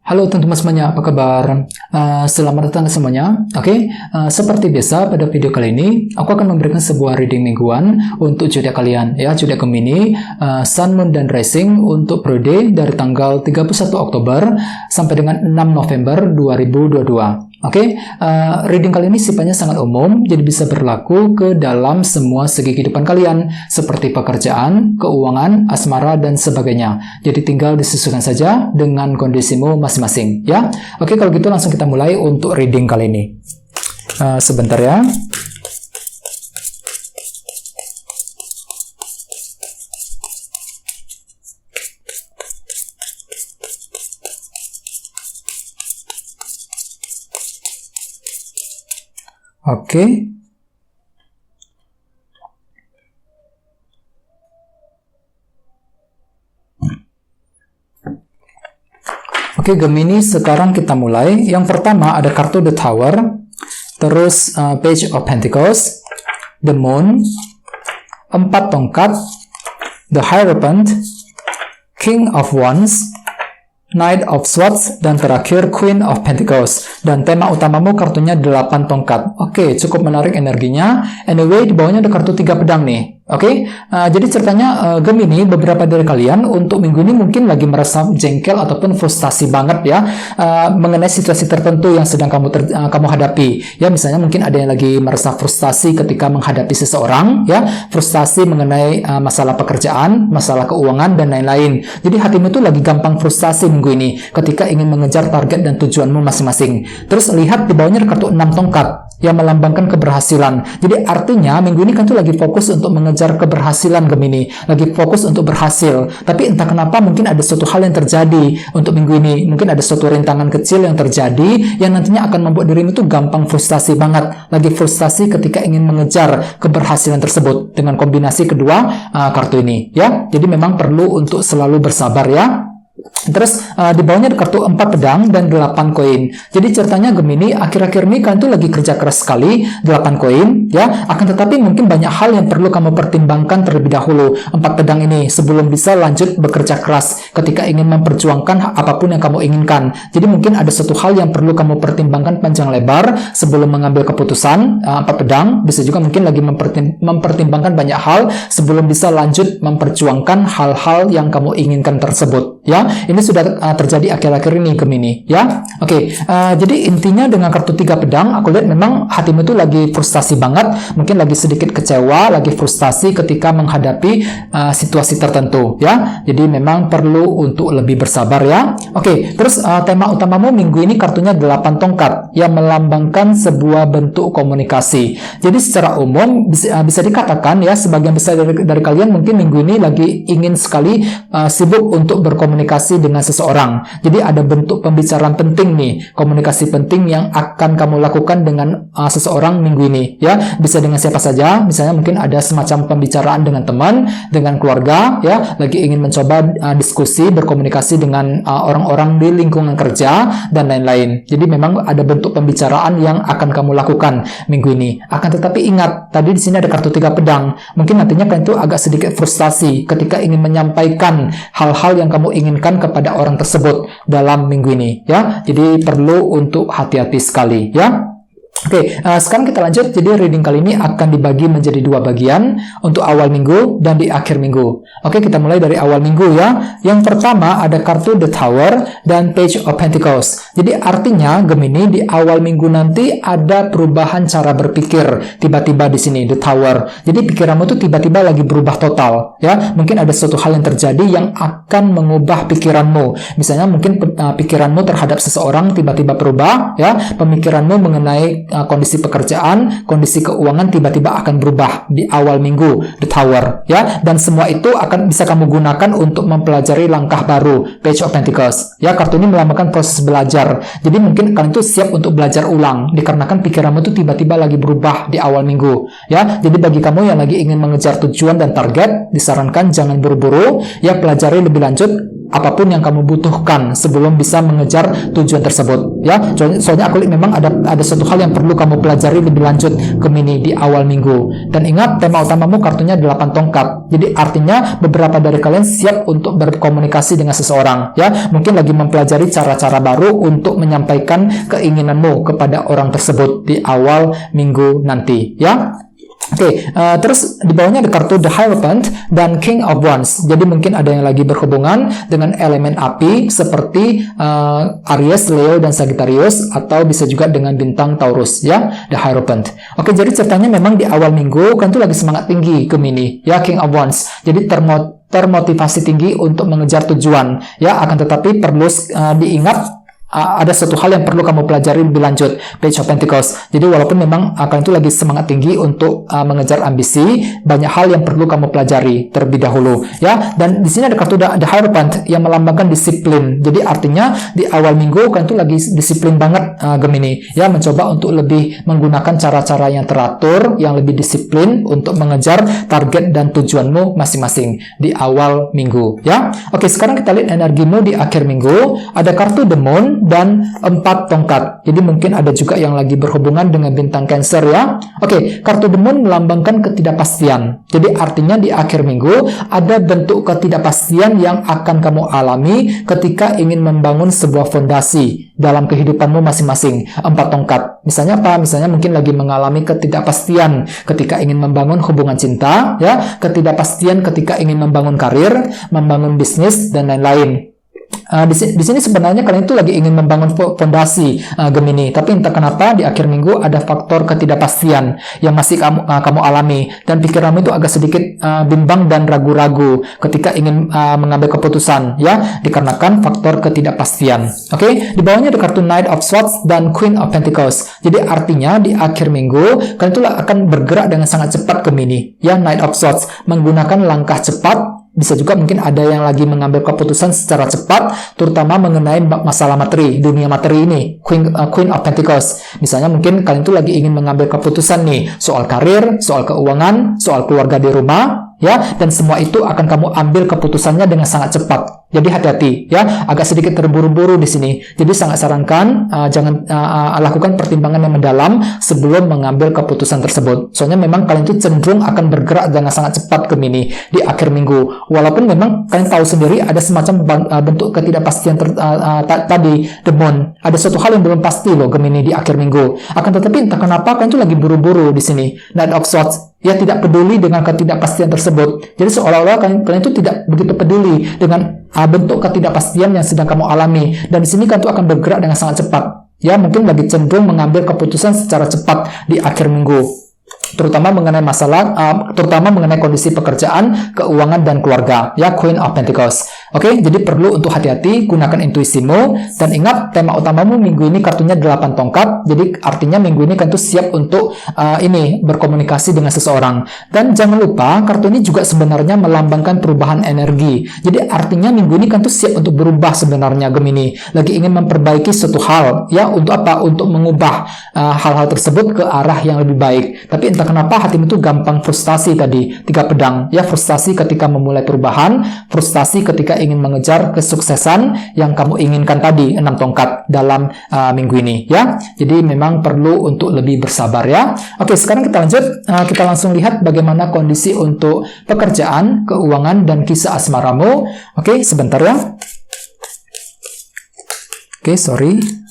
Halo teman-teman semuanya, apa kabar? Selamat datang semuanya. Oke, seperti biasa pada video kali ini, aku akan memberikan sebuah reading mingguan untuk zodiak kalian, ya, zodiak Gemini, Sun, Moon, dan Rising untuk periode dari tanggal 31 Oktober sampai dengan 6 November 2022. Oke, reading kali ini sifatnya sangat umum, jadi bisa berlaku ke dalam semua segi kehidupan kalian, seperti pekerjaan, keuangan, asmara, dan sebagainya. Jadi tinggal disesuaikan saja dengan kondisimu masing-masing, ya. Oke, kalau gitu langsung kita mulai untuk reading kali ini. Sebentar ya. Oke. Oke, Gemini, sekarang kita mulai. Yang pertama ada kartu The Tower, terus Page of Pentacles, The Moon, 4 tongkat, The Hierophant, King of Wands, Knight of Swords, dan terakhir Queen of Pentacles. Dan tema utamamu kartunya 8 tongkat. Oke, cukup menarik energinya. Anyway, di bawahnya ada kartu 3 pedang nih. Oke, jadi ceritanya Gemini, beberapa dari kalian untuk minggu ini mungkin lagi merasa jengkel ataupun frustasi banget ya mengenai situasi tertentu yang sedang kamu hadapi. Ya, misalnya mungkin ada yang lagi merasa frustasi ketika menghadapi seseorang, ya, frustasi mengenai masalah pekerjaan, masalah keuangan, dan lain-lain. Jadi hatimu tuh lagi gampang frustasi minggu ini ketika ingin mengejar target dan tujuanmu masing-masing. Terus lihat di bawahnya ada kartu 6 tongkat yang melambangkan keberhasilan. Jadi artinya minggu ini kan tuh lagi fokus untuk mengejar keberhasilan Gemini, lagi fokus untuk berhasil. Tapi entah kenapa mungkin ada suatu hal yang terjadi untuk minggu ini. Mungkin ada suatu rintangan kecil yang terjadi yang nantinya akan membuat dirimu tuh gampang frustasi banget. Lagi frustasi ketika ingin mengejar keberhasilan tersebut dengan kombinasi kedua kartu ini, ya. Jadi memang perlu untuk selalu bersabar ya. Terus di bawahnya ada kartu 4 pedang dan 8 koin. Jadi ceritanya Gemini, akhir-akhir ini kalian tuh lagi kerja keras sekali, 8 koin, ya. Akan tetapi mungkin banyak hal yang perlu kamu pertimbangkan terlebih dahulu. 4 pedang ini sebelum bisa lanjut bekerja keras ketika ingin memperjuangkan apapun yang kamu inginkan. Jadi mungkin ada satu hal yang perlu kamu pertimbangkan panjang lebar sebelum mengambil keputusan. 4 pedang bisa juga mungkin lagi mempertimbangkan banyak hal sebelum bisa lanjut memperjuangkan hal-hal yang kamu inginkan tersebut, ya. Ini sudah terjadi akhir-akhir ini Gemini, ya. Oke, jadi intinya dengan kartu 3 pedang, aku lihat memang hatimu itu lagi frustasi banget, mungkin lagi sedikit kecewa, lagi frustasi ketika menghadapi situasi tertentu, ya. Jadi memang perlu untuk lebih bersabar, ya. Oke, terus tema utamamu minggu ini kartunya 8 tongkat yang melambangkan sebuah bentuk komunikasi. Jadi secara umum bisa dikatakan ya, sebagian besar dari kalian mungkin minggu ini lagi ingin sekali sibuk untuk berkomunikasi dengan seseorang. Jadi ada bentuk pembicaraan penting nih, komunikasi penting yang akan kamu lakukan dengan seseorang minggu ini, ya. Bisa dengan siapa saja, misalnya mungkin ada semacam pembicaraan dengan teman, dengan keluarga, ya, lagi ingin mencoba diskusi, berkomunikasi dengan orang-orang di lingkungan kerja dan lain-lain. Jadi memang ada bentuk pembicaraan yang akan kamu lakukan minggu ini. Akan tetapi ingat, tadi di sini ada kartu 3 pedang. Mungkin nantinya kalian itu agak sedikit frustasi ketika ingin menyampaikan hal-hal yang kamu inginkan kepada orang tersebut dalam minggu ini, ya. Jadi perlu untuk hati-hati sekali, ya. Oke, sekarang kita lanjut. Jadi reading kali ini akan dibagi menjadi 2 bagian, untuk awal minggu dan di akhir minggu. Oke, kita mulai dari awal minggu ya. Yang pertama ada kartu The Tower dan Page of Pentacles. Jadi artinya Gemini, di awal minggu nanti ada perubahan cara berpikir tiba-tiba di sini The Tower. Jadi pikiranmu tuh tiba-tiba lagi berubah total, ya. Mungkin ada suatu hal yang terjadi yang akan mengubah pikiranmu. Misalnya mungkin pikiranmu terhadap seseorang tiba-tiba berubah, ya. Pemikiranmu mengenai kondisi pekerjaan, kondisi keuangan tiba-tiba akan berubah di awal minggu, The Tower, ya. Dan semua itu akan bisa kamu gunakan untuk mempelajari langkah baru, Page of Pentacles, ya. Kartu ini melambangkan proses belajar. Jadi mungkin kalian itu siap untuk belajar ulang dikarenakan pikiranmu itu tiba-tiba lagi berubah di awal minggu, ya. Jadi bagi kamu yang lagi ingin mengejar tujuan dan target, disarankan jangan buru-buru, ya. Pelajari lebih lanjut apapun yang kamu butuhkan sebelum bisa mengejar tujuan tersebut. Ya, soalnya aku lihat memang ada satu hal yang perlu kamu pelajari lebih lanjut Gemini di awal minggu. Dan ingat, tema utamamu kartunya 8 tongkat. Jadi artinya beberapa dari kalian siap untuk berkomunikasi dengan seseorang. Ya, mungkin lagi mempelajari cara-cara baru untuk menyampaikan keinginanmu kepada orang tersebut di awal minggu nanti. Ya. Oke, terus di bawahnya ada kartu The Hierophant dan King of Wands. Jadi mungkin ada yang lagi berhubungan dengan elemen api seperti Aries, Leo, dan Sagittarius, atau bisa juga dengan bintang Taurus, ya, The Hierophant. Oke, jadi ceritanya memang di awal minggu kan tuh lagi semangat tinggi Gemini, ya, King of Wands. Jadi termotivasi tinggi untuk mengejar tujuan, ya, akan tetapi perlu diingat ada satu hal yang perlu kamu pelajari lebih lanjut, Page of Pentacles. Jadi walaupun memang kalian itu lagi semangat tinggi untuk mengejar ambisi, banyak hal yang perlu kamu pelajari terlebih dahulu, ya. Dan di sini ada kartu The Hierophant yang melambangkan disiplin. Jadi artinya di awal minggu kalian itu lagi disiplin banget, Gemini, ya, mencoba untuk lebih menggunakan cara-cara yang teratur, yang lebih disiplin untuk mengejar target dan tujuanmu masing-masing di awal minggu, ya. Oke, sekarang kita lihat energimu di akhir minggu. Ada kartu The Moon dan 4 tongkat. Jadi mungkin ada juga yang lagi berhubungan dengan bintang Cancer, ya. Oke, kartu The Moon melambangkan ketidakpastian. Jadi artinya di akhir minggu ada bentuk ketidakpastian yang akan kamu alami ketika ingin membangun sebuah fondasi dalam kehidupanmu masing-masing. 4 tongkat. Misalnya apa? Misalnya mungkin lagi mengalami ketidakpastian ketika ingin membangun hubungan cinta, ya, ketidakpastian ketika ingin membangun karir, membangun bisnis, dan lain-lain. Di sini sebenarnya kalian itu lagi ingin membangun fondasi, Gemini, tapi entah kenapa di akhir minggu ada faktor ketidakpastian yang masih kamu alami, dan pikiranmu itu agak sedikit bimbang dan ragu-ragu ketika ingin mengambil keputusan, ya, dikarenakan faktor ketidakpastian. Oke, di bawahnya ada kartu Knight of Swords dan Queen of Pentacles. Jadi artinya di akhir minggu kalian itu akan bergerak dengan sangat cepat, Gemini, ya. Knight of Swords menggunakan langkah cepat. Bisa juga mungkin ada yang lagi mengambil keputusan secara cepat, terutama mengenai masalah materi, dunia materi ini, Queen of Pentacles. Misalnya mungkin kalian tuh lagi ingin mengambil keputusan nih, soal karir, soal keuangan, soal keluarga di rumah, ya, dan semua itu akan kamu ambil keputusannya dengan sangat cepat. Jadi hati-hati, ya, agak sedikit terburu-buru di sini. Jadi sangat sarankan jangan lakukan pertimbangan yang mendalam sebelum mengambil keputusan tersebut. Soalnya memang kalian itu cenderung akan bergerak dengan sangat cepat, Gemini, di akhir minggu. Walaupun memang kalian tahu sendiri ada semacam bentuk ketidakpastian tadi, The Moon. Ada suatu hal yang belum pasti loh, Gemini, di akhir minggu. Akan tetapi entah kenapa kalian itu lagi buru-buru di sini. Knight of Swords, ya, tidak peduli dengan ketidakpastian tersebut. Jadi seolah-olah kalian itu tidak begitu peduli dengan bentuk ketidakpastian yang sedang kamu alami, dan di sini kan itu akan bergerak dengan sangat cepat, ya. Mungkin lagi cenderung mengambil keputusan secara cepat di akhir minggu, terutama mengenai masalah, terutama mengenai kondisi pekerjaan, keuangan, dan keluarga, ya, Queen of Pentacles. Oke, jadi perlu untuk hati-hati, gunakan intuisimu, dan ingat tema utamamu minggu ini kartunya 8 tongkat. Jadi artinya minggu ini kan tuh siap untuk berkomunikasi dengan seseorang. Dan jangan lupa kartu ini juga sebenarnya melambangkan perubahan energi. Jadi artinya minggu ini kan tuh siap untuk berubah sebenarnya, Gemini. Lagi ingin memperbaiki suatu hal, ya, untuk apa? Untuk mengubah hal-hal tersebut ke arah yang lebih baik. Tapi entah kenapa hatimu itu gampang frustasi tadi, 3 pedang, ya, frustasi ketika memulai perubahan, frustasi ketika ingin mengejar kesuksesan yang kamu inginkan tadi, 6 tongkat dalam minggu ini, ya. Jadi memang perlu untuk lebih bersabar, ya. Oke, sekarang kita lanjut, kita langsung lihat bagaimana kondisi untuk pekerjaan, keuangan, dan kisah asmaramu. Oke, sebentar, ya. Oke, sorry.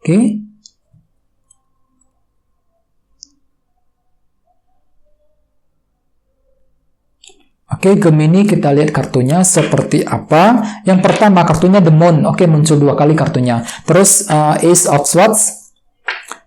Oke. Oke, Gemini, kita lihat kartunya seperti apa. Yang pertama kartunya The Moon. Oke, muncul 2 kali kartunya. Terus Ace of Swords,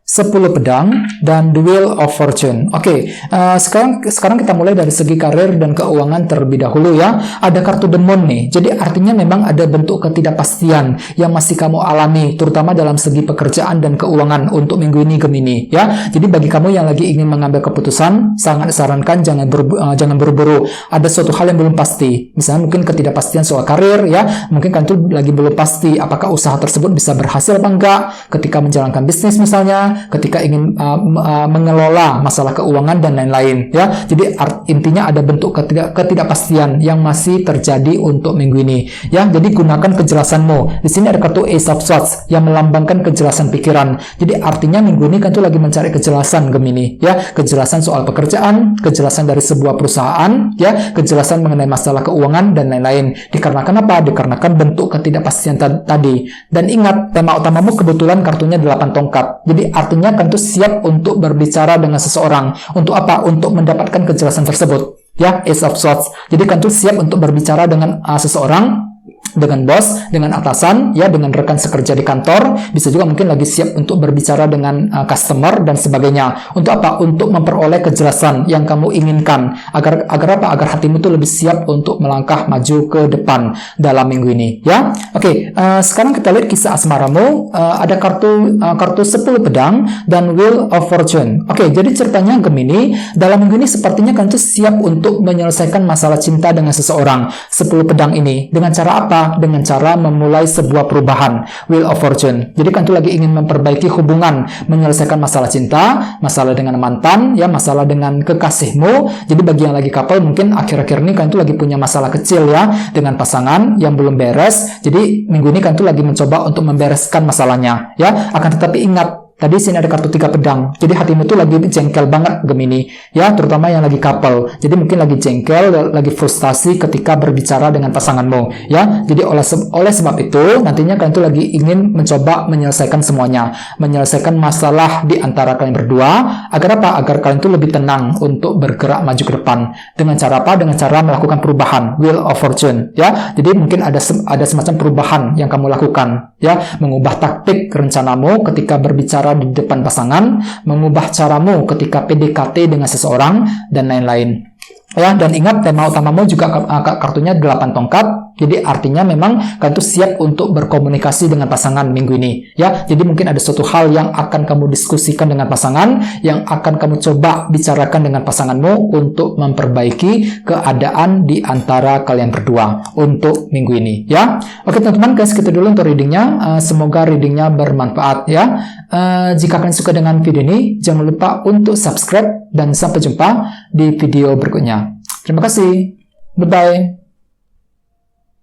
10 pedang, dan The Wheel of Fortune. Oke, sekarang kita mulai dari segi karir dan keuangan terlebih dahulu ya. Ada kartu The Moon nih. Jadi artinya memang ada bentuk ketidakpastian yang masih kamu alami, terutama dalam segi pekerjaan dan keuangan untuk minggu ini Gemini ya. Jadi bagi kamu yang lagi ingin mengambil keputusan, sangat disarankan jangan buru-buru. Ada suatu hal yang belum pasti. Misalnya mungkin ketidakpastian soal karir ya. Mungkin kan itu lagi belum pasti apakah usaha tersebut bisa berhasil apa enggak ketika menjalankan bisnis misalnya, ketika ingin mengelola masalah keuangan dan lain-lain ya. Jadi intinya ada bentuk ketidakpastian yang masih terjadi untuk minggu ini ya. Jadi gunakan kejelasanmu. Di sini ada kartu Ace of Swords yang melambangkan kejelasan pikiran. Jadi artinya minggu ini kan tuh lagi mencari kejelasan Gemini ya. Kejelasan soal pekerjaan, kejelasan dari sebuah perusahaan ya, kejelasan mengenai masalah keuangan dan lain-lain. Dikarenakan apa? Dikarenakan bentuk ketidakpastian tadi. Dan ingat, tema utamamu kebetulan kartunya 8 tongkat. Jadi artinya kan tuh siap untuk berbicara dengan seseorang. Untuk apa? Untuk mendapatkan kejelasan tersebut. Ya, Ace of Swords. Jadi kan tuh siap untuk berbicara dengan seseorang, dengan bos, dengan atasan, ya, dengan rekan sekerja di kantor. Bisa juga mungkin lagi siap untuk berbicara dengan customer dan sebagainya. Untuk apa? Untuk memperoleh kejelasan yang kamu inginkan. Agar apa? Agar hatimu itu lebih siap untuk melangkah maju ke depan dalam minggu ini, ya. Oke, sekarang kita lihat kisah asmaramu. Ada kartu 10 pedang dan Wheel of Fortune. Oke, jadi ceritanya Gemini dalam minggu ini sepertinya kan tuh siap untuk menyelesaikan masalah cinta dengan seseorang. 10 pedang ini dengan cara apa? Dengan cara memulai sebuah perubahan. Wheel of Fortune. Jadi kan tuh lagi ingin memperbaiki hubungan, menyelesaikan masalah cinta, masalah dengan mantan, ya, masalah dengan kekasihmu. Jadi bagi yang lagi couple mungkin akhir-akhir ini kan tuh lagi punya masalah kecil ya dengan pasangan yang belum beres. Jadi minggu ini kan tuh lagi mencoba untuk membereskan masalahnya, ya. Akan tetapi ingat, tadi sini ada kartu 3 pedang. Jadi hatimu tuh lagi jengkel banget Gemini, ya, terutama yang lagi couple. Jadi mungkin lagi jengkel, lagi frustasi ketika berbicara dengan pasanganmu, ya. Jadi oleh sebab itu nantinya kalian tuh lagi ingin mencoba menyelesaikan semuanya, menyelesaikan masalah di antara kalian berdua. Agar apa? Agar kalian tuh lebih tenang untuk bergerak maju ke depan. Dengan cara apa? Dengan cara melakukan perubahan. Wheel of Fortune, ya. Jadi mungkin ada semacam perubahan yang kamu lakukan, ya, mengubah taktik rencanamu ketika berbicara di depan pasangan, mengubah caramu ketika PDKT dengan seseorang, dan lain-lain. Ya, dan ingat tema utamamu juga kartunya 8 tongkat. Jadi artinya memang kalian tuh siap untuk berkomunikasi dengan pasangan minggu ini, ya. Jadi mungkin ada suatu hal yang akan kamu diskusikan dengan pasangan, yang akan kamu coba bicarakan dengan pasanganmu untuk memperbaiki keadaan di antara kalian berdua untuk minggu ini, ya. Oke teman-teman, guys, segitu dulu untuk readingnya. Semoga readingnya bermanfaat, ya. Jika kalian suka dengan video ini, jangan lupa untuk subscribe dan sampai jumpa di video berikutnya. Terima kasih. Bye-bye.